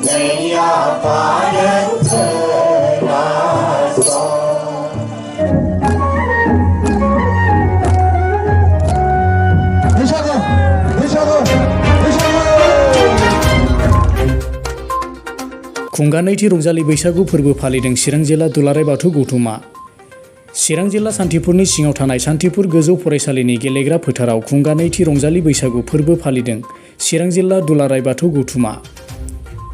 नैया पार तेरा सो खुंगा नैथि रंजालि बैसागु फोरबो फालिदों चिरां जिल्ला दुलाराय बाथौ गौथुमा। चिरां जिल्ला सान्थिपुरनि सिङाव थानाय सान्थिपुर गोजौ फरायसालिनि गेलेग्रा फोथाराव खुंगा नैथि रंजालि बैसागु फोरबो फालिदों चिरां जिल्ला दुलाराय बाथौ गौथुमा।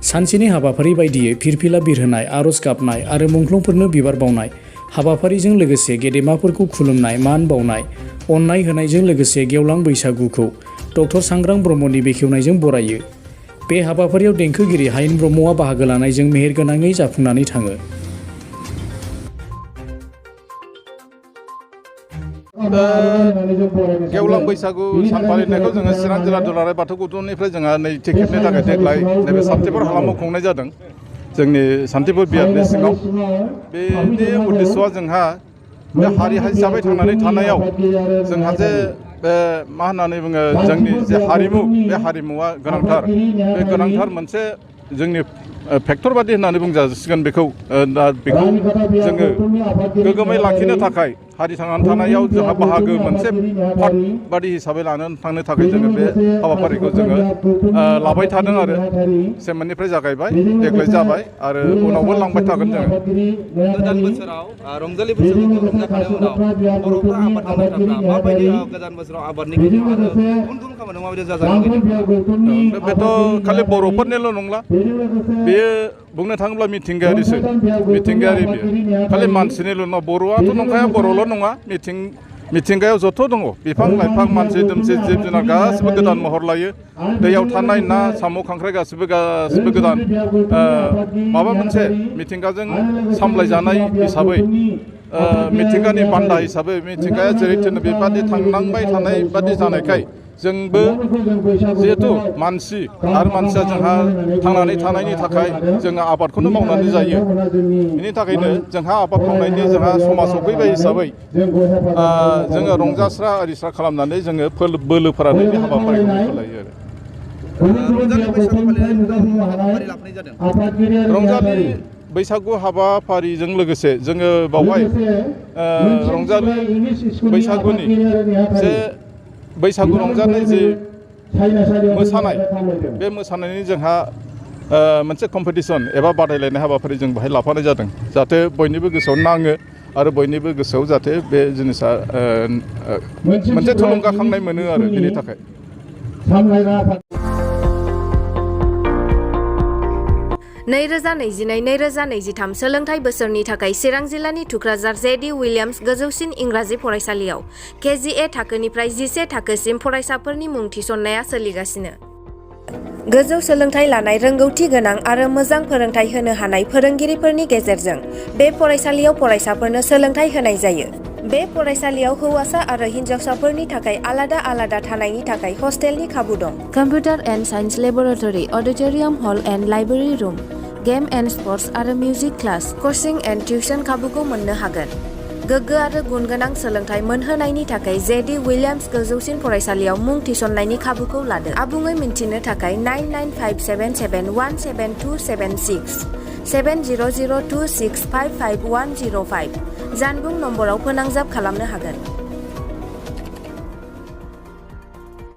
सानसेनि हाबाफारि बायदियै फिरफिला बिरहोनाय, आरज गाबनाय आरो मुंख्लंफोरनो बिबार बावनाय हाबाफारिजों लोगोसे गेदेमाफोरखौ खुलुमनाय, मान बावनाय, अननाय होनायजों लोगोसे गेवलां बैसागुखौ डक्टर सांग्रां ब्रह्मनि बेखेवनायजों बरायो। बे हाबाफारियाव देंखोगिरि हायेन ब्रह्मआ बाहागो लानायजों मेहेरगोनाङै जाफुंनानै थाङो। गेवलां बैसागु सान फालिनायखौ जोङो चिरां जिल्ला दुलाराय बाथौ गौथुमनिफ्राय जोंहा नैथि खेबनि थाखाय देग्लाय नैबे सान्थिपुर हालामाव खुंनाय जादों। जोंनि सान्थिपुर बियाबनि सिङाव बेनि उद्देश्यआ जोंहा बे हारि हिसाबै थांनानै थानायाव जोंहा जे मा होननानै बुङो जोंनि जे हारिमु, बे हारिमुवा गोनांथार। बे गोनांथार मोनसे जोंनि फेक्टर बादि होननानै बुंजासिगोन बेखौ। दा बेखौ जोङो गोग्गोमै लाखिनो थाखाय हारि थांनानै थानायाव जोंहा बाहागो मोनसे पार्ट बादि हिसाबै लानानै थांनो थाखाय जोङो बे हाबाफारिखौ जोङो लाबाय थादों आरो सेमोननिफ्राय जागायबाय, देग्लाय जाबाय आरो उनावबो लांबाय थागोन जोङो। गोदान बोसोराव रंजालि बैसागुखौ रंजाखांनायनि उनाव बर'फ्रा आबाद मावग्राफ्रा माबायदि गोदान बोसोराव आबादनि गेजेराव आरो गुबुन गुबुन खामानियाव माबायदि जाजानो लुगैदों? बेथ' खालि बर'फोरनिल' नंला, बेयो बुंनो थाङोब्ला मिथिंगायारिसो, मिथिंगायारि बेयो खालि मानसिनिल' नङा। बर'आथ' नंखाया, बर'ल' नङा, मिथिंगायाव जथ' दङ बिफां लाइफां, मानसि दुमसि, जिब जुनार गासिबो गोदान महर लायो। दैयाव थानाय ना, साम', खांख्राइ गासिबो गोदान माबा मोनसे मिथिंगाजों सामलायजानाय हिसाबै, मिथिंगानि बान्दा हिसाबै मिथिंगाया जेरै थिनो बेबादि थांनांबाय थानाय बादि जानायखाय जोंबो जिहेथु मानसि आरो मानसिया जोंहा थांनानै थानायनि थाखाय जोङो आबादखौनो मावनानै जायो। बेनि थाखायनो जोंहा आबाद मावनायनि जोंहा समा सफैबाय हिसाबै जोङो रंजास्रा आरिस्रा खालामनानै जोङो बोलो फोरानायनि हाबाफारिखौ लायो आरो। रंजालि बैसागु फालिनाय हाबाफारि लाफानाय जादों। रंजालि बैसागु हाबाफारिजों लोगोसे जोङो बावहाय रंजालि बैसागुनि जे बैसागु रंजानाय जे मोसानाय, बे मोसानायनि जोंहा मोनसे कम्पिटिसन एबा बादायलायनाय हाबाफारि जों बेहाय लाफानाय जादों, जाहाथे बयनिबो गोसोआव नाङो आरो बयनिबो गोसोआव जाहाथे बे जिनिसा मोनसे थुलुंगाखांनाय मोनो आरो बेनि थाखाय। 2022-2023 सोलोंथाइ बोसोरनि थाखाय चिरां जिल्लानि थुक्राझार जे.डि. उइलियाम्स गोजौसिन इंराजि फरायसालियाव KG-A थाखोनिफ्राय 11 थाखोसिम फरायसाफोरनि मुं थिसननाया सोलिगासिनो। गोजौ सोलोंथाइ लानाय, रोंगौथि गोनां आरो मोजां फोरोंथाइ होनो हानाय फोरोंगिरिफोरनि गेजेरजों बे फरायसालियाव फरायसाफोरनो सोलोंथाइ होनाय जायो। बे फरायसालियाव हौवासा आरो हिन्जावसाफोरनि थाखाय आलादा आलादा थानायनि थाखाय हस्टेलनि खाबु दं। Computer and science laboratory, auditorium hall and library room, game and sports आरो music class, coaching and tuition खाबुखौ मोननो हागोन। गोग्गो आरो गुनगोनां सोलोंथाइ मोनहोनायनि थाखाय जे.डि. उइलियाम्स गोजौसिन फरायसालियाव मुं थिसननायनि खाबुखौ लादो। आबुङै मिन्थिनो थाखाय 9957717276 7002655105 जानबुं नम्बराव फोनांजाब खालामनो हागोन।